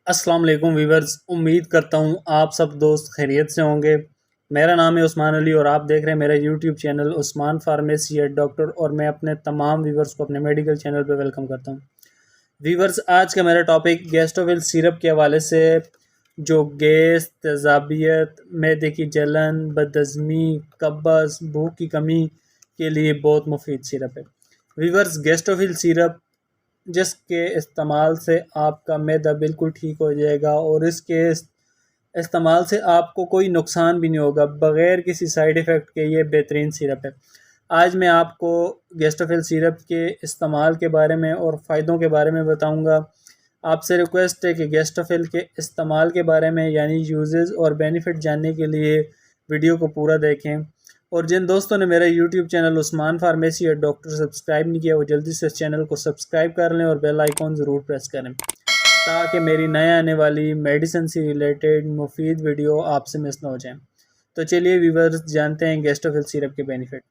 अस्सलाम वालेकुम वीवर्स। उम्मीद करता हूँ आप सब दोस्त खैरियत से होंगे। मेरा नाम है उस्मान अली और आप देख रहे हैं मेरा YouTube channel Usman pharmacy eight doctor, और मैं अपने तमाम वीवर्स को अपने मेडिकल चैनल पर वेलकम करता हूँ। वीवर्स, आज का मेरा टॉपिक गैस्ट्रोविल सिरप के हवाले से, जो गैस, तेज़ाबियत, मैदे की जलन, बदहज़मी, कब्ज़, भूख की कमी के लिए बहुत मुफीद सिरप है। वीवर्स, गैस्ट्रोविल सिरप जिसके इस्तेमाल से आपका मैदा बिल्कुल ठीक हो जाएगा और इसके इस्तेमाल से आपको कोई नुकसान भी नहीं होगा, बग़ैर किसी साइड इफ़ेक्ट के ये बेहतरीन सिरप है। आज मैं आपको गैस्ट्रोविल सिरप के इस्तेमाल के बारे में और फ़ायदों के बारे में बताऊंगा। आपसे रिक्वेस्ट है कि गैस्ट्रोविल के इस्तेमाल के बारे में यानी यूजेस और बेनिफिट जानने के लिए वीडियो को पूरा देखें। और जिन दोस्तों ने मेरा यूट्यूब चैनल उस्मान फार्मेसी और डॉक्टर सब्सक्राइब नहीं किया, वो जल्दी से इस चैनल को सब्सक्राइब कर लें और बेल आइकॉन ज़रूर प्रेस करें ताकि मेरी नए आने वाली मेडिसिन से रिलेटेड मुफीद वीडियो आपसे मिस ना हो जाए। तो चलिए वीवर्स, जानते हैं गैस्ट्रोविल सिरप के बेनिफिट।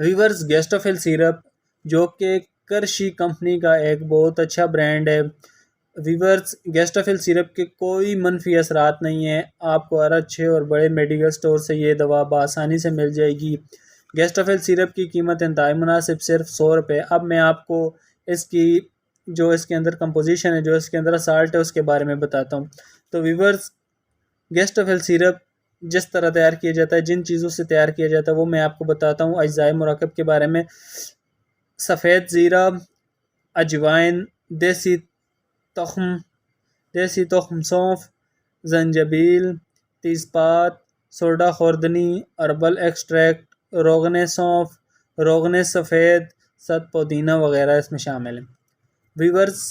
वीवर्स, गैस्ट्रोविल सिरप जो कि करशी कंपनी का एक बहुत अच्छा ब्रांड है। वीवर्स, गैस्ट्रोविल सिरप के कोई मनफी असरात नहीं है। आपको हर अच्छे और बड़े मेडिकल स्टोर से ये दवा बआसानी से मिल जाएगी। गैस्ट्रोविल सिरप की कीमत इंतहाई मुनासिब, सिर्फ 100 रुपये। अब मैं आपको इसकी जो इसके अंदर कंपोजिशन है, जो इसके अंदर साल्ट है, उसके बारे में बताता हूँ। तो वीवर्स, गैस्ट्रोविल सिरप जिस तरह तैयार किया जाता है, जिन चीज़ों से तैयार किया जाता है, वो मैं आपको बताता हूँ। अज्जाए मुराकब के बारे में, सफ़ेद ज़ीरा, अजवाइन, तख्म देसी तख्म, सौंफ, जंजबील, तेज़पात, सोडा खुर्दनी, हर्बल एक्सट्रैक्ट, रोगन सौंफ, रोगन सफ़ेद, सत पुदीना वगैरह इसमें शामिल हैं। वीवर्स,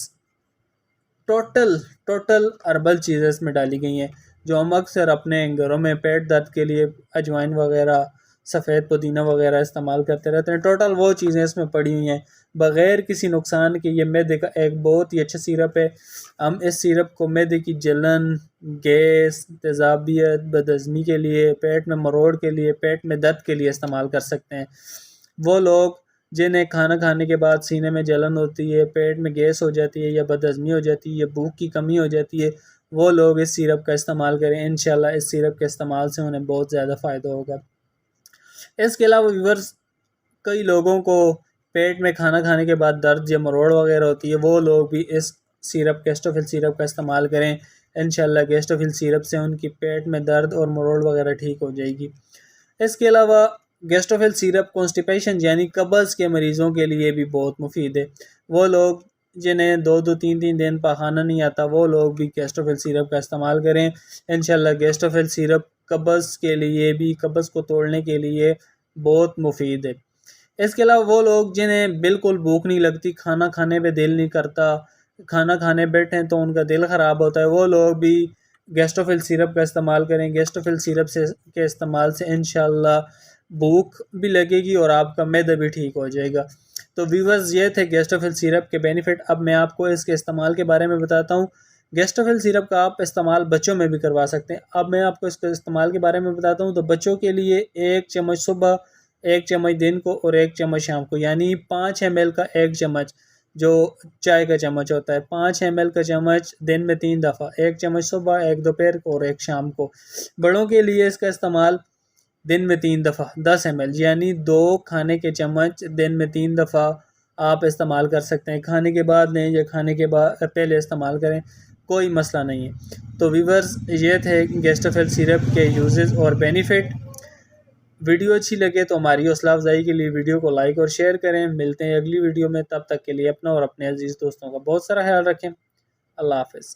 टोटल हर्बल चीज़ें इसमें डाली गई हैं जो हम अक्सर अपने घरों में पेट दर्द के लिए अजवाइन वगैरह, सफ़ेद पुदीना वगैरह इस्तेमाल करते रहते हैं। टोटल वो चीज़ें इसमें पड़ी हुई हैं बग़ैर किसी नुकसान के। ये मैदे का एक बहुत ही अच्छा सिरप है। हम इस सिरप को मैदे की जलन, गैस, तेज़ाबियत, बदहज़मी के लिए, पेट में मरोड़ के लिए, पेट में दर्द के लिए इस्तेमाल कर सकते हैं। वो लोग जिन्हें खाना खाने के बाद सीने में जलन होती है, पेट में गैस हो जाती है, या बदहज़मी हो जाती है, या भूख की कमी हो जाती है, वो लोग इस सिरप का इस्तेमाल करें। इंशाल्लाह इस सिरप के इस्तेमाल से उन्हें बहुत ज़्यादा फ़ायदा होगा। इसके अलावा व्यूअर्स, कई लोगों को पेट में खाना खाने के बाद दर्द या मरोड़ वगैरह होती है, वो लोग भी इस सिरप गैस्ट्रोविल सिरप का इस्तेमाल करें। इंशाल्लाह गैस्ट्रोविल सिरप से उनकी पेट में दर्द और मरोड़ वगैरह ठीक हो जाएगी। इसके अलावा गैस्ट्रोविल सिरप कॉन्स्टिपेशन यानी कब्ज़ के मरीज़ों के लिए भी बहुत मुफीद है। वो लोग जिन्हें 2-2 3-3 दिन पखाना नहीं आता, वो लोग भी गैस्ट्रोविल सिरप का इस्तेमाल करें। इंशाल्लाह गैस्ट्रोविल सिरप कब्ज़ के लिए भी, कब्ज़ को तोड़ने के लिए बहुत मुफीद है। इसके अलावा वो लोग जिन्हें बिल्कुल भूख नहीं लगती, खाना खाने पे दिल नहीं करता, खाना खाने बैठें तो उनका दिल ख़राब होता है, वो लोग भी गैस्ट्रोविल सिरप का इस्तेमाल करें। गैस्ट्रोविल सिरप से के इस्तेमाल से इंशाल्लाह भूख भी लगेगी और आपका मैदा भी ठीक हो जाएगा। तो व्यूअर्स, ये थे गैस्ट्रोविल सिरप के बेनिफिट। अब मैं आपको इसके इस्तेमाल के बारे में बताता हूँ। गैस्ट्रोविल सिरप का आप इस्तेमाल बच्चों में भी करवा सकते हैं। अब मैं आपको इसके इस्तेमाल के बारे में बताता हूँ। तो बच्चों के लिए 1 चम्मच सुबह, 1 चम्मच दिन को और 1 चम्मच शाम को, यानी 5 ml का 1 चम्मच, जो चाय का चम्मच होता है, 5 ml का चम्मच दिन में 3 दफ़ा, 1 चम्मच सुबह, 1 दोपहर को और 1 शाम को। बड़ों के लिए इसका इस्तेमाल दिन में 3 दफ़ा 10 ml, यानी 2 खाने के चम्मच दिन में 3 दफ़ा आप इस्तेमाल कर सकते हैं। खाने के बाद नहीं या खाने के बाद पहले इस्तेमाल करें, कोई मसला नहीं है। तो व्यूअर्स, ये थे गैस्ट्रोविल सिरप के यूजेस और बेनिफिट। वीडियो अच्छी लगे तो हमारी हौसला अफजाई के लिए वीडियो को लाइक और शेयर करें। मिलते हैं अगली वीडियो में, तब तक के लिए अपना और अपने अजीज़ दोस्तों का बहुत सारा ख्याल रखें। अल्लाह हाफ़िज़।